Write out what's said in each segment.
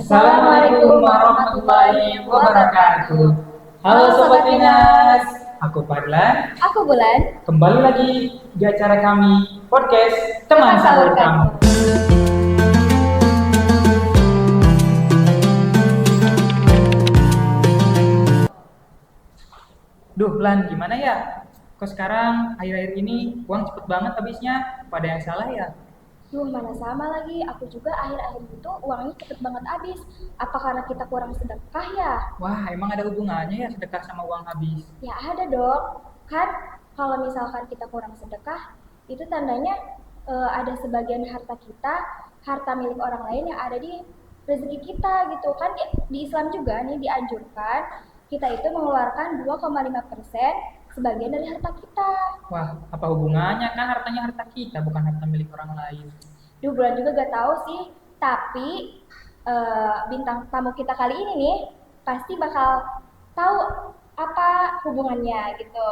Assalamualaikum warahmatullahi wabarakatuh. Halo Sobat Winas, aku Fadlan. Aku Bulan. Kembali lagi di acara kami, podcast Teman Sahur Kamu. Duh, Lan, gimana ya? Kok sekarang akhir-akhir ini uang cepet banget habisnya? Pada yang salah ya? Mana sama lagi, aku juga akhir-akhir itu uangnya cepet banget habis. Apa karena kita kurang sedekah ya? Wah, emang ada hubungannya ya sedekah sama uang habis? Ya ada dong. Kan kalau misalkan kita kurang sedekah, itu tandanya ada sebagian harta kita, harta milik orang lain yang ada di rezeki kita gitu. Kan di Islam juga nih dianjurkan kita itu mengeluarkan 2,5% sebagian dari harta kita. Wah, apa hubungannya? Kan hartanya harta kita, bukan harta milik orang lain. Bulan juga gak tahu sih, tapi bintang tamu kita kali ini nih pasti bakal tahu apa hubungannya gitu.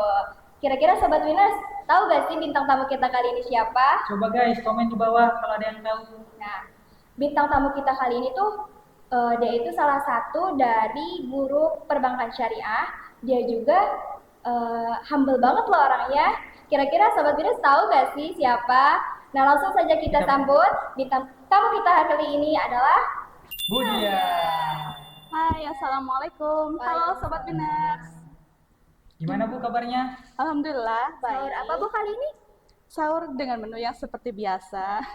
Kira-kira Sobat Winners tahu gak sih bintang tamu kita kali ini siapa? Coba guys, komen di bawah kalau ada yang tahu. Nah, bintang tamu kita kali ini tuh dia itu salah satu dari guru perbankan syariah. Dia juga humble banget loh orangnya. Kira-kira Sobat Winners tahu gak sih siapa? Nah, langsung saja kita sambut bintang tamu kita kali ini adalah Budia. Hai, Assalamualaikum. Halo Sobat Biners. Gimana Bu kabarnya? Alhamdulillah, baik. sahur apa Bu kali ini? Sahur dengan menu yang seperti biasa.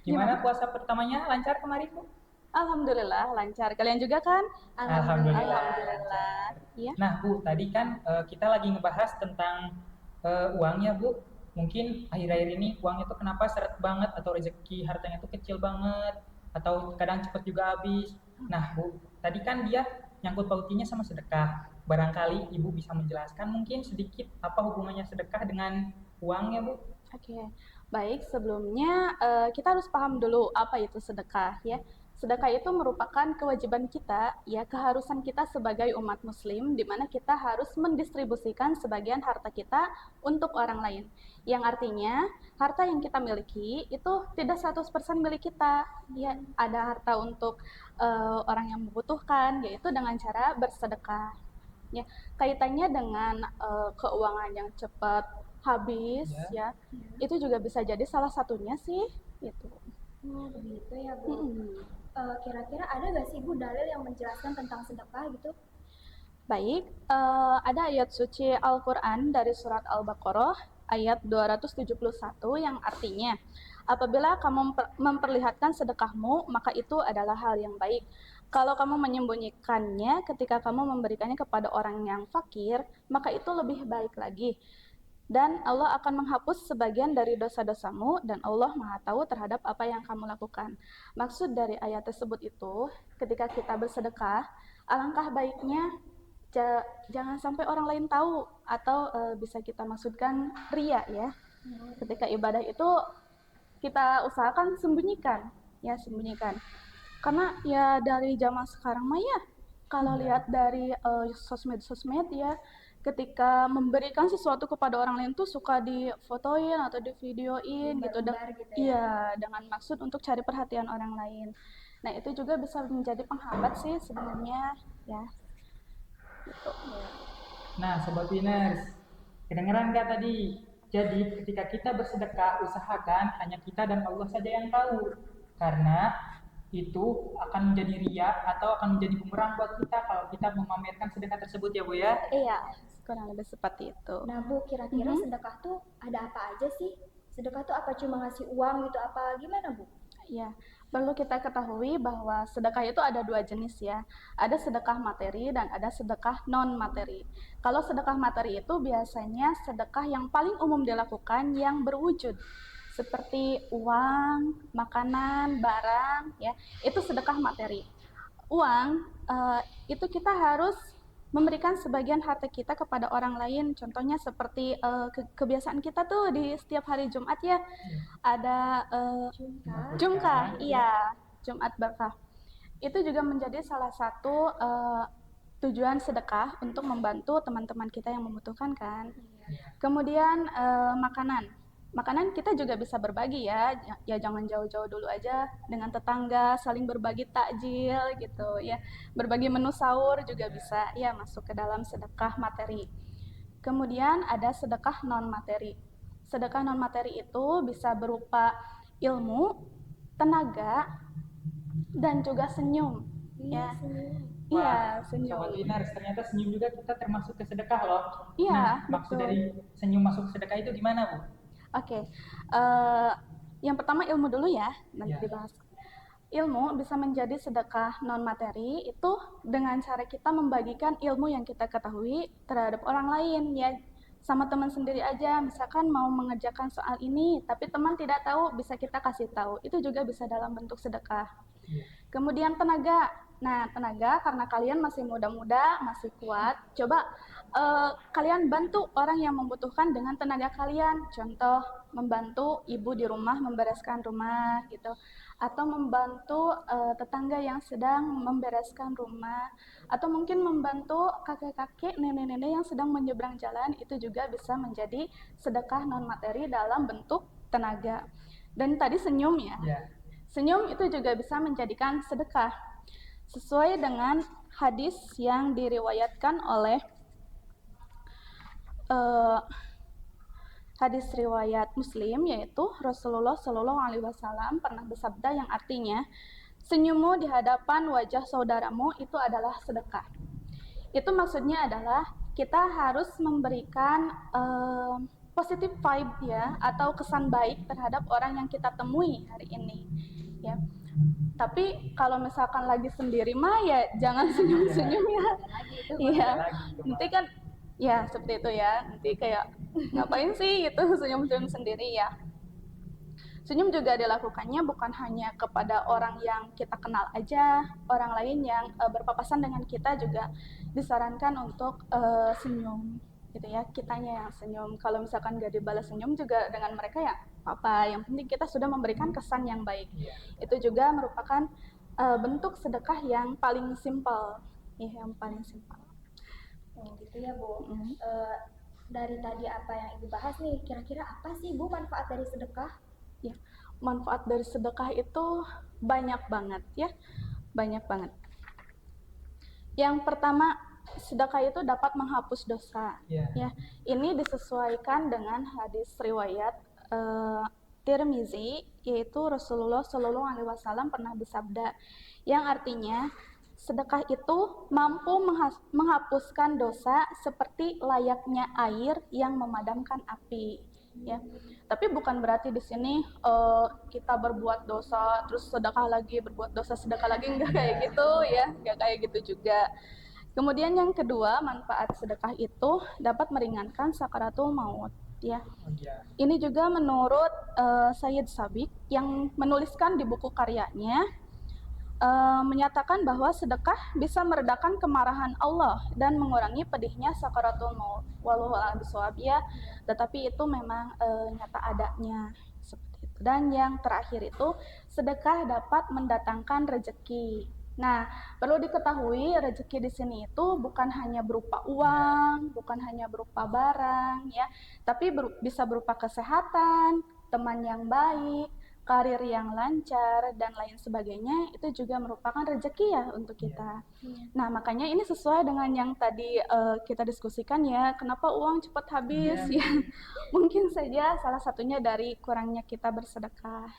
Gimana puasa pertamanya? Lancar kemarin Bu? Alhamdulillah, lancar. Kalian juga kan? Alhamdulillah. Alhamdulillah. Iya. Nah Bu, tadi kan kita lagi ngebahas tentang uangnya Bu. Mungkin akhir-akhir ini uangnya tuh kenapa seret banget atau rezeki hartanya tuh kecil banget atau kadang cepet juga habis. Nah Bu, tadi kan dia nyangkut pautinya sama sedekah. Barangkali Ibu bisa menjelaskan mungkin sedikit apa hubungannya sedekah dengan uangnya Bu? Oke, baik. Sebelumnya kita harus paham dulu apa itu sedekah ya. Sedekah itu merupakan kewajiban kita, ya keharusan kita sebagai umat muslim, di mana kita harus mendistribusikan sebagian harta kita untuk orang lain. Yang artinya, harta yang kita miliki itu tidak 100% milik kita. Ya, ada harta untuk orang yang membutuhkan, yaitu dengan cara bersedekah. Ya, kaitannya dengan keuangan yang cepat habis, ya, itu juga bisa jadi salah satunya sih, gitu. Oh begitu ya Bu. Kira-kira ada gak sih Bu dalil yang menjelaskan tentang sedekah gitu? Baik, ada ayat suci Al-Quran dari surat Al-Baqarah ayat 271 yang artinya, apabila kamu memperlihatkan sedekahmu, maka itu adalah hal yang baik. Kalau kamu menyembunyikannya ketika kamu memberikannya kepada orang yang fakir, maka itu lebih baik lagi. Dan Allah akan menghapus sebagian dari dosa-dosamu dan Allah Maha Tahu terhadap apa yang kamu lakukan. Maksud dari ayat tersebut itu, ketika kita bersedekah, alangkah baiknya jangan sampai orang lain tahu atau bisa kita maksudkan ria ya. Ketika ibadah itu kita usahakan sembunyikan, ya sembunyikan. Karena ya dari zaman sekarang mah ya, kalau lihat dari sosmed-sosmed ya, ketika memberikan sesuatu kepada orang lain tuh suka difotoin atau divideoin gitu, iya, dengan maksud untuk cari perhatian orang lain. Nah itu juga bisa menjadi penghambat sih sebenarnya ya. Gitu. Nah Sobat Winners, kedengeran nggak tadi? Jadi ketika kita bersedekah, usahakan hanya kita dan Allah saja yang tahu. Karena itu akan menjadi ria atau akan menjadi bumerang buat kita kalau kita memamerkan sedekah tersebut ya Bu ya? Iya, kurang lebih seperti itu. Nah Bu, kira-kira sedekah tuh ada apa aja sih? Sedekah tuh apa cuma ngasih uang gitu apa gimana Bu? Ya, perlu kita ketahui bahwa sedekah itu ada dua jenis ya. Ada sedekah materi dan ada sedekah non materi. Kalau sedekah materi itu biasanya sedekah yang paling umum dilakukan yang berwujud seperti uang, makanan, barang, ya itu sedekah materi. Uang itu kita harus memberikan sebagian harta kita kepada orang lain. Contohnya seperti kebiasaan kita tuh di setiap hari Jumat ya, ada Jumkah, iya, Jumat Berkah. Itu juga menjadi salah satu tujuan sedekah untuk membantu teman-teman kita yang membutuhkan kan. Kemudian makanan. Makanan kita juga bisa berbagi ya, ya jangan jauh-jauh dulu aja dengan tetangga, saling berbagi takjil gitu ya. Berbagi menu sahur juga bisa ya masuk ke dalam sedekah materi. Kemudian ada sedekah non materi. Sedekah non materi itu bisa berupa ilmu, tenaga, dan juga senyum Iya, ya. senyum. Iya, Wah, Sobat senyum. Winars, ternyata senyum juga kita termasuk ke sedekah loh. Iya, Nah, maksud betul. dari senyum masuk ke sedekah itu gimana, Bu? Oke. Eh, yang pertama ilmu dulu ya, nanti Ya, dibahas. Ilmu bisa menjadi sedekah non materi itu dengan cara kita membagikan ilmu yang kita ketahui terhadap orang lain ya, sama teman sendiri aja, misalkan mau mengerjakan soal ini tapi teman tidak tahu, bisa kita kasih tahu, itu juga bisa dalam bentuk sedekah. iya, Kemudian tenaga. Nah, tenaga karena kalian masih muda-muda, masih kuat, coba kalian bantu orang yang membutuhkan dengan tenaga kalian. Contoh, membantu ibu di rumah membereskan rumah gitu. Atau membantu tetangga yang sedang membereskan rumah. Atau mungkin membantu kakek-kakek, nenek-nenek yang sedang menyeberang jalan, itu juga bisa menjadi sedekah non materi dalam bentuk tenaga. Dan tadi senyum ya. iya, Senyum itu juga bisa menjadikan sedekah. Sesuai dengan hadis yang diriwayatkan oleh uh, hadis riwayat Muslim, yaitu Rasulullah Shallallahu Alaihi Wasallam pernah bersabda yang artinya, senyummu di hadapan wajah saudaramu itu adalah sedekah. Itu maksudnya adalah kita harus memberikan positive vibe ya, atau kesan baik terhadap orang yang kita temui hari ini ya. Tapi kalau misalkan lagi sendiri mah ya jangan senyum-senyum ya. Iya. lagi itu Nanti mah. kan ya seperti itu ya. Nanti kayak ngapain sih itu senyum-senyum sendiri ya. Senyum juga dilakukannya bukan hanya kepada orang yang kita kenal aja, orang lain yang berpapasan dengan kita juga disarankan untuk senyum gitu ya, kitanya yang senyum. Kalau misalkan gak dibalas senyum juga dengan mereka ya apa, yang penting kita sudah memberikan kesan yang baik. Iya. Itu juga merupakan bentuk sedekah yang paling simpel ya, yang paling simpel. Oh, gitu ya, Bu. Mm. Dari tadi apa yang Ibu bahas nih, kira-kira apa sih, Bu, manfaat dari sedekah? Ya, manfaat dari sedekah itu banyak banget ya, banyak banget. Yang pertama, sedekah itu dapat menghapus dosa. Iya. Ya, ini disesuaikan dengan hadis riwayat Tirmizi, yaitu Rasulullah Shallallahu Alaihi Wasallam pernah bersabda, yang artinya sedekah itu mampu menghapuskan dosa seperti layaknya air yang memadamkan api. Ya, tapi bukan berarti di sini kita berbuat dosa terus sedekah lagi, berbuat dosa sedekah lagi, enggak kayak gitu ya, enggak kayak gitu juga. Kemudian yang kedua, manfaat sedekah itu dapat meringankan sakaratul maut ya. Oh, iya. Ini juga menurut Sayyid Sabiq yang menuliskan di buku karyanya, menyatakan bahwa sedekah bisa meredakan kemarahan Allah dan mengurangi pedihnya sakaratul maut. Wallahu a'lam bishawab ya, tetapi itu memang nyata adanya seperti itu. Dan yang terakhir itu, sedekah dapat mendatangkan rezeki. Nah, perlu diketahui rezeki di sini itu bukan hanya berupa uang, bukan hanya berupa barang ya, tapi bisa berupa kesehatan, teman yang baik, karir yang lancar, dan lain sebagainya. Itu juga merupakan rezeki ya untuk kita. Nah, makanya ini sesuai dengan yang tadi kita diskusikan ya, kenapa uang cepat habis ya. Mungkin saja salah satunya dari kurangnya kita bersedekah.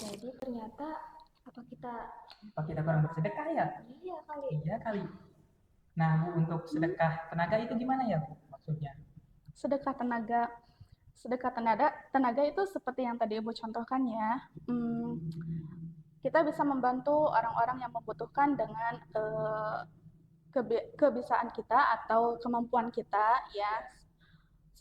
Jadi ternyata apa kita kurang bersedekah ya? iya kali. Iya kali. Nah, Bu, untuk sedekah tenaga itu gimana ya, Bu? Maksudnya? Sedekah tenaga. Sedekah tenaga itu seperti yang tadi Ibu contohkan ya. Kita bisa membantu orang-orang yang membutuhkan dengan kebiasaan kita atau kemampuan kita ya,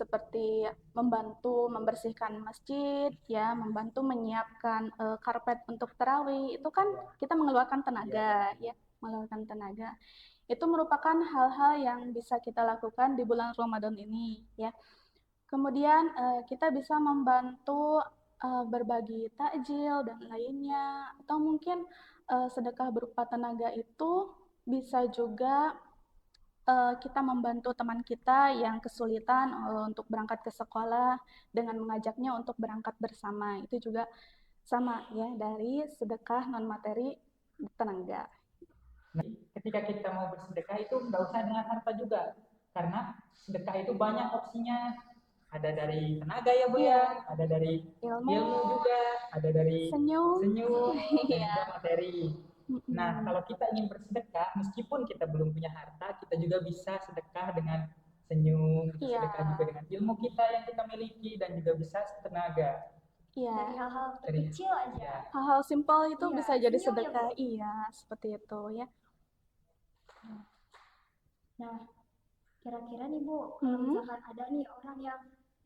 seperti membantu membersihkan masjid ya, membantu menyiapkan karpet untuk tarawih. Itu kan kita mengeluarkan tenaga ya, mengeluarkan tenaga. Itu merupakan hal-hal yang bisa kita lakukan di bulan Ramadan ini ya. Kemudian kita bisa membantu berbagi takjil dan lainnya, atau mungkin sedekah berupa tenaga itu bisa juga kita membantu teman kita yang kesulitan untuk berangkat ke sekolah dengan mengajaknya untuk berangkat bersama. Itu juga sama ya dari sedekah non materi tenaga. Nah, ketika kita mau bersedekah itu nggak usah dengan harta juga, karena sedekah itu banyak opsinya. Ada dari tenaga ya Bu Iya, ya, ada dari ilmu, ilmu juga, ada dari senyum, senyum dan iya. juga materi. Nah, Mm-mm. kalau kita ingin bersedekah, meskipun kita belum punya harta, kita juga bisa sedekah dengan senyum, bisa Iya, sedekah juga dengan ilmu kita yang kita miliki, dan juga bisa tenaga. Dari iya. hal-hal Dari terkecil aja. ya, Hal-hal simpel itu Iya, bisa jadi senyum ya Bu. sedekah. Iya, seperti itu ya. Nah, kira-kira nih Bu, kalau Hmm. misalkan ada nih orang yang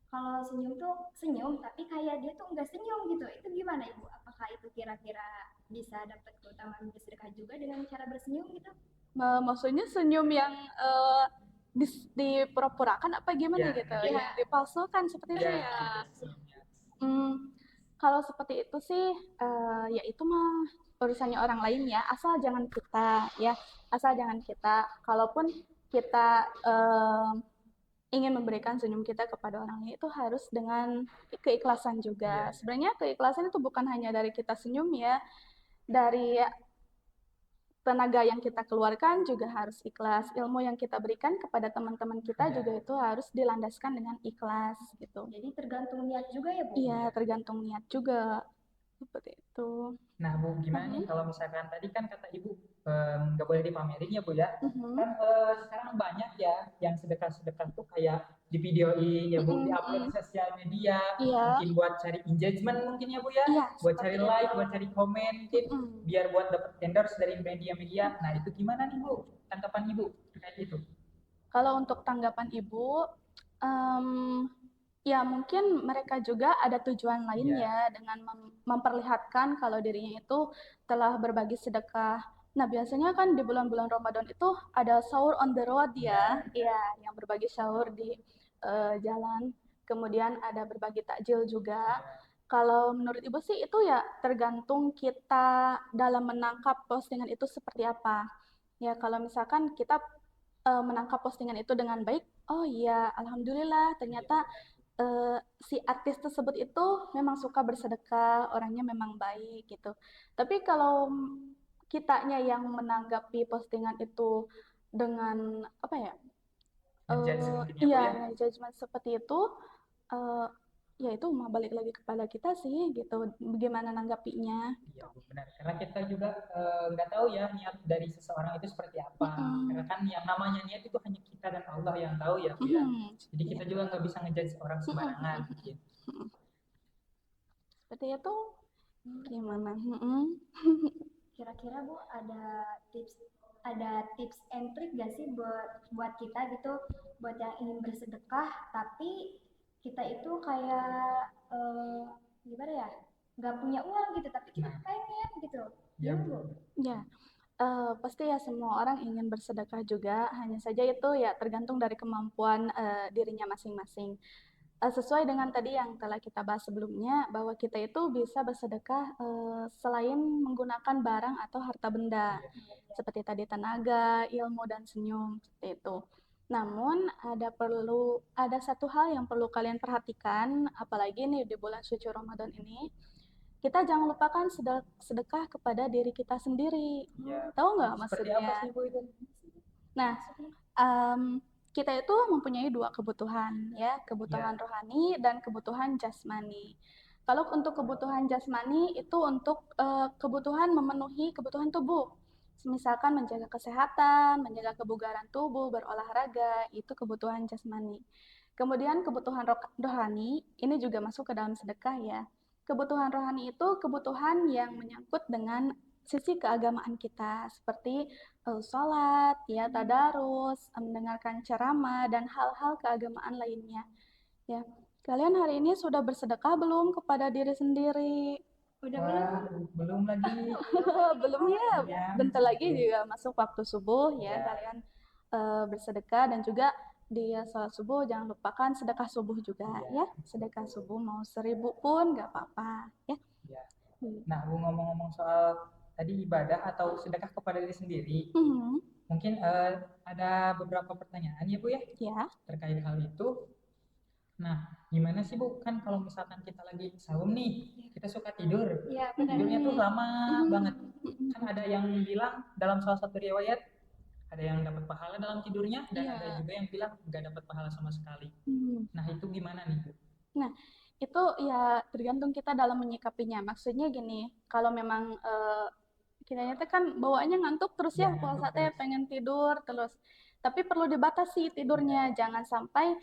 kalau senyum tuh senyum, tapi kayak dia tuh nggak senyum gitu, itu gimana Ibu? Apakah itu kira-kira bisa dapat keutamaan bersedekah juga dengan cara bersenyum gitu? Maksudnya senyum yang dipura-purakan apa gimana ya gitu, mungkin yang dipalsukan seperti itu ya ya. gitu senyumnya. Kalau seperti itu sih, ya itu mah urusannya orang lain ya, asal jangan kita ya, asal jangan kita. Kalaupun kita ingin memberikan senyum kita kepada orang lain itu harus dengan keikhlasan juga. Iya, Sebenarnya keikhlasan itu bukan hanya dari kita senyum ya, dari tenaga yang kita keluarkan juga harus ikhlas. Ilmu yang kita berikan kepada teman-teman kita iya. juga itu harus dilandaskan dengan ikhlas gitu. Jadi tergantung niat juga ya Bu? Iya, tergantung niat juga. Seperti itu. Nah, Bu, gimana nih Mhm. kalau misalkan tadi kan kata Ibu nggak boleh dipamerin ya, Bu ya? Mhm. Kan sekarang banyak ya yang sedekah-sedekah tuh kayak di videoin ya, Bu, Mhm, diupload mhm. di sosial media, Iya, mungkin buat cari engagement mungkin ya, Bu ya, iya buat seperti cari itu. like, buat cari komen mungkin, Mhm. biar buat dapet endorse dari media-media. Nah, itu gimana nih, Bu? Tanggapan Ibu terkait itu? Kalau untuk tanggapan Ibu, em, ya mungkin mereka juga ada tujuan lain Iya, ya dengan memperlihatkan kalau dirinya itu telah berbagi sedekah. Nah, biasanya kan di bulan-bulan Ramadan itu ada sahur on the road iya, ya, ya yang berbagi sahur di jalan. Kemudian ada berbagi takjil juga. iya, Kalau menurut Ibu sih itu ya tergantung kita dalam menangkap postingan itu seperti apa. Ya, kalau misalkan kita menangkap postingan itu dengan baik, oh iya, alhamdulillah iya, ternyata si artis tersebut itu memang suka bersedekah, orangnya memang baik gitu. Tapi kalau kitanya yang menanggapi postingan itu dengan apa ya? ngejudge mungkin ya, Bu Iya, ya? judgement seperti itu, eh, ya itu mah balik lagi kepada kita sih gitu, bagaimana nanggapinya. Iya, Bu, benar. Karena kita juga nggak tahu ya niat dari seseorang itu seperti apa. Karena Mm-mm. kan yang namanya niat itu hanya kita dan Allah yang tahu ya, Bu ya. Mm-mm. Jadi Iya. kita juga nggak bisa ngejudge orang sembarangan Mm-mm. mungkin. Mm-mm. Seperti itu gimana? Mm-mm. Kira-kira Bu ada tips and trick gak sih buat kita gitu, buat yang ingin bersedekah tapi kita itu kayak gimana ya, nggak punya uang gitu tapi kita Nah, pengen gitu, ya gimana Bu? Bu. Ya, pasti ya semua orang ingin bersedekah juga, hanya saja itu ya tergantung dari kemampuan dirinya masing-masing. Sesuai dengan tadi yang telah kita bahas sebelumnya, bahwa kita itu bisa bersedekah selain menggunakan barang atau harta benda, Iya, seperti tadi tenaga, ilmu, dan senyum, seperti itu. Namun ada satu hal yang perlu kalian perhatikan, apalagi nih di bulan suci Ramadan ini, kita jangan lupakan sedekah kepada diri kita sendiri. iya. Tahu nggak Seperti apa maksudnya? sih Bu itu? Nah, em, kita itu mempunyai dua kebutuhan, ya, Iya, kebutuhan rohani dan kebutuhan jasmani. Kalau untuk kebutuhan jasmani itu untuk kebutuhan memenuhi kebutuhan tubuh. Misalkan menjaga kesehatan, menjaga kebugaran tubuh, berolahraga, itu kebutuhan jasmani. Kemudian kebutuhan rohani, ini juga masuk ke dalam sedekah ya. Kebutuhan rohani itu kebutuhan yang menyangkut dengan sisi keagamaan kita, seperti sholat, ya, tadarus, mendengarkan ceramah, dan hal-hal keagamaan lainnya. Ya, kalian hari ini sudah bersedekah belum kepada diri sendiri? Udah belum wah, Bu? belum lagi. Belum lagi nih Belum Bu. ya, Iya, bentar lagi mungkin. juga masuk waktu subuh ya, Iya, kalian bersedekah dan juga di sholat subuh jangan lupakan sedekah subuh juga iya, ya, sedekah subuh mau 1.000 pun nggak apa-apa ya. iya. Hmm. Nah, Bu ngomong-ngomong soal tadi ibadah atau sedekah kepada diri sendiri, Mhm. Mungkin ada beberapa pertanyaan ya Bu ya Ya. terkait hal itu. Nah, gimana sih Bu? Kan kalau misalkan kita lagi saum nih, kita suka tidur. Iya, benar. Tidurnya tuh Mhm. lama banget. Kan Mhm. ada yang bilang dalam salah satu riwayat, ada yang dapat pahala dalam tidurnya, dan ada Iya. juga yang bilang nggak dapat pahala sama sekali. Mhm. Nah, itu gimana nih Bu? Nah, itu ya tergantung kita dalam menyikapinya. Maksudnya gini, kalau memang kitanya teh kan bawaannya ngantuk terus Ya, ya, ngantuk puasa teh terus. pengen tidur terus. Tapi perlu dibatasi tidurnya, Ya, jangan sampai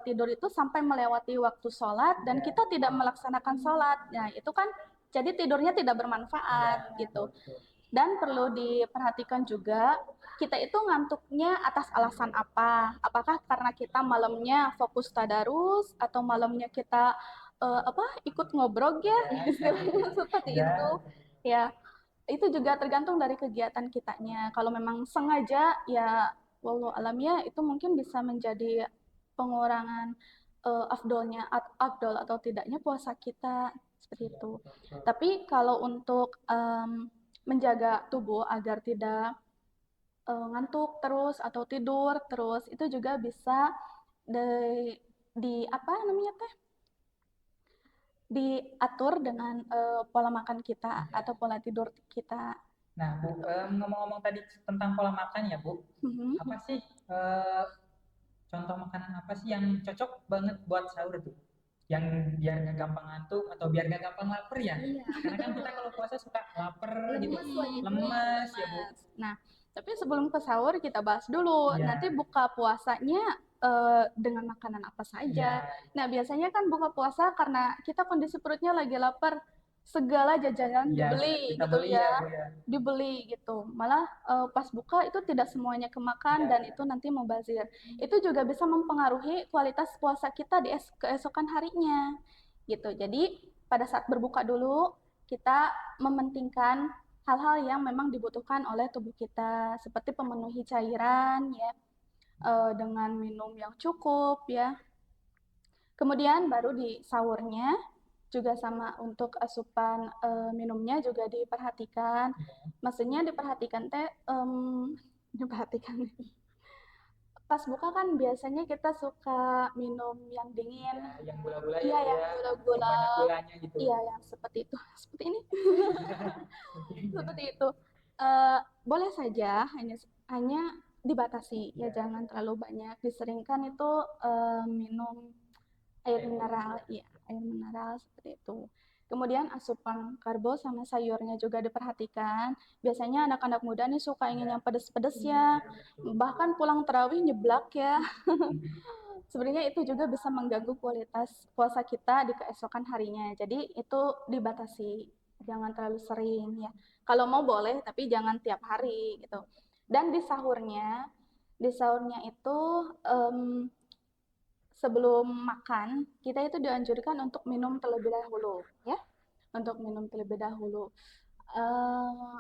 tidur itu sampai melewati waktu sholat dan ya, kita tidak melaksanakan sholat. Nah, itu kan jadi tidurnya tidak ya, bermanfaat betul, gitu. betul. Dan perlu diperhatikan juga, kita itu ngantuknya atas alasan apa? Apakah karena kita malamnya fokus tadarus atau malamnya kita ikut ngobrol ya, Ya, istilahnya seperti ya, itu. Ya, itu juga tergantung dari kegiatan kitanya. Kalau memang sengaja, ya wallahu alam ya, itu mungkin bisa menjadi pengurangan afdol atau tidaknya puasa kita seperti ya, itu. betul, betul. Tapi kalau untuk menjaga tubuh agar tidak ngantuk terus atau tidur terus, itu juga bisa di apa namanya teh, diatur dengan pola makan kita atau Ya. pola tidur kita Nah, Bu, gitu. ngomong-ngomong tadi tentang pola makan ya, Bu. Mhm. Apa sih eh, contoh makanan apa sih yang cocok banget buat sahur tuh? Yang biar nggak gampang ngantuk atau biar nggak gampang lapar ya? Iya, Karena kan kita kalau puasa suka lapar gitu, lemes lagi Bu. lemes ya, Bu. Lemas. Nah, tapi sebelum ke sahur kita bahas dulu. Nanti Iya, buka puasanya dengan makanan apa iya, saja. Nah, biasanya kan buka puasa karena kita kondisi perutnya lagi lapar, segala jajanan iya, dibeli kita gitu beli ya, ya. Bu ya. Dibeli gitu. Malah pas buka itu tidak semuanya kemakan Iya, dan iya, itu nanti mubazir. Itu juga bisa mempengaruhi kualitas puasa kita di keesokan harinya. Gitu. Jadi, pada saat berbuka dulu kita mementingkan hal-hal yang memang dibutuhkan oleh tubuh kita seperti pemenuhi cairan ya, dengan minum yang cukup ya. Kemudian baru di sahurnya juga sama untuk asupan minumnya juga diperhatikan. iya. Maksudnya diperhatikan teh diperhatikan. Pas buka kan biasanya kita suka minum yang dingin. Iya, yang gula-gula ya, Iya, Bu yang ya. Yang gula-gula. banyak gulanya gitu. Iya, yang seperti itu. Seperti ini. Mungkin ya. Seperti itu. Boleh saja hanya hanya dibatasi ya, Iya, jangan terlalu banyak. Diseringkan itu minum air air putih mineral, ya. ya air mineral seperti itu. Kemudian asupan karbo sama sayurnya juga diperhatikan. Biasanya anak-anak muda nih suka ingin Iya, yang pedes-pedes ya. iya, betul. Bahkan pulang terawih nyeblak ya. Mhm. Sebenarnya itu juga bisa mengganggu kualitas puasa kita di keesokan harinya. Jadi itu dibatasi, jangan terlalu sering ya. Kalau mau boleh, tapi jangan tiap hari gitu. Dan di sahurnya itu sebelum makan kita itu dianjurkan untuk minum terlebih dahulu, ya. Untuk minum terlebih dahulu. Eh,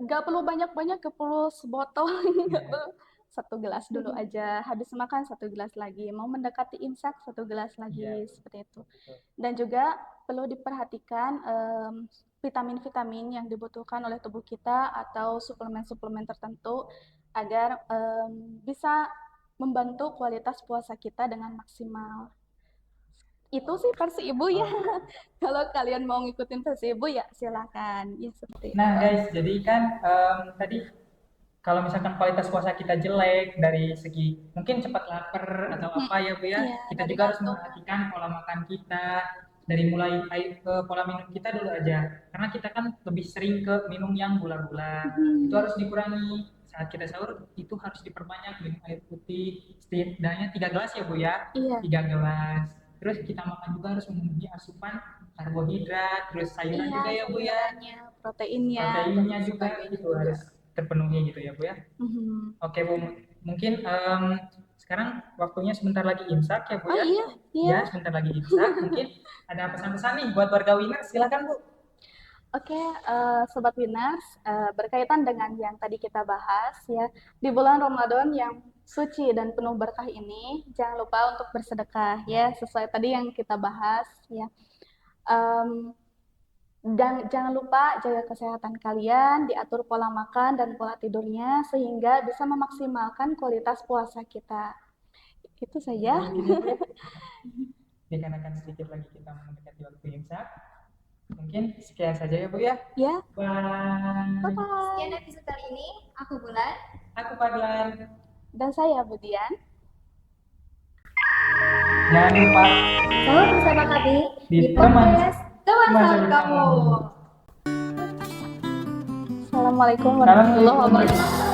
nggak perlu banyak-banyak, nggak perlu sebotol, nggak Iya, perlu, satu gelas dulu aja. Habis makan satu gelas lagi. Mau mendekati imsak satu gelas iya, lagi Bu. seperti itu. Betul. Dan juga perlu diperhatikan vitamin-vitamin yang dibutuhkan oleh tubuh kita atau suplemen-suplemen tertentu agar bisa membantu kualitas puasa kita dengan maksimal. Itu sih versi ibu ya. Oke. Kalau kalian mau ngikutin versi ibu ya silakan. Ya seperti Nah, itu. guys, jadi kan tadi kalau misalkan kualitas puasa kita jelek dari segi mungkin cepat lapar atau Hmm, apa ya Bu ya, iya, kita dari juga harus ngantuk. memperhatikan pola makan kita dari mulai pola minum kita dulu aja. Karena kita kan lebih sering ke minum yang gula-gula. Itu Hmm, harus dikurangi. Saat kita sahur itu harus diperbanyak minum air putih setidaknya 3 gelas ya Bu ya. iya, 3 gelas. Terus kita makan juga harus memenuhi asupan karbohidrat, terus sayuran iya, juga ya Bu ya. sayurannya, proteinnya, dan Proteinnya juga sebagainya gitu juga. harus terpenuhi gitu ya Bu ya. Mhm. Oke Bu, mungkin sekarang waktunya sebentar lagi imsak ya Bu Oh ya. iya, iya. Ya, sebentar lagi imsak. Mungkin ada pesan-pesan nih buat warga Winner, silakan Bu. Oke, Sobat Winners, berkaitan dengan yang tadi kita bahas ya, di bulan Ramadan yang suci dan penuh berkah ini, jangan lupa untuk bersedekah ya, sesuai tadi yang kita bahas ya. Em, Dan jangan lupa jaga kesehatan kalian, diatur pola makan dan pola tidurnya sehingga bisa memaksimalkan kualitas puasa kita. Itu saja. Mungkin itu dikarenakan sedikit lagi kita mendekati waktu imsak. Mungkin sekian saja ya Bu ya. Ya, Bye. bye-bye. Sekian episode kali ini. Aku Bulan. Aku Fadlan. Dan saya Budian. Jangan lupa Selamat bersama kami Di di podcast Teman Teman Sahur Sahur Kamu. Kamu. Assalamualaikum warahmatullahi Assalamualaikum. wabarakatuh.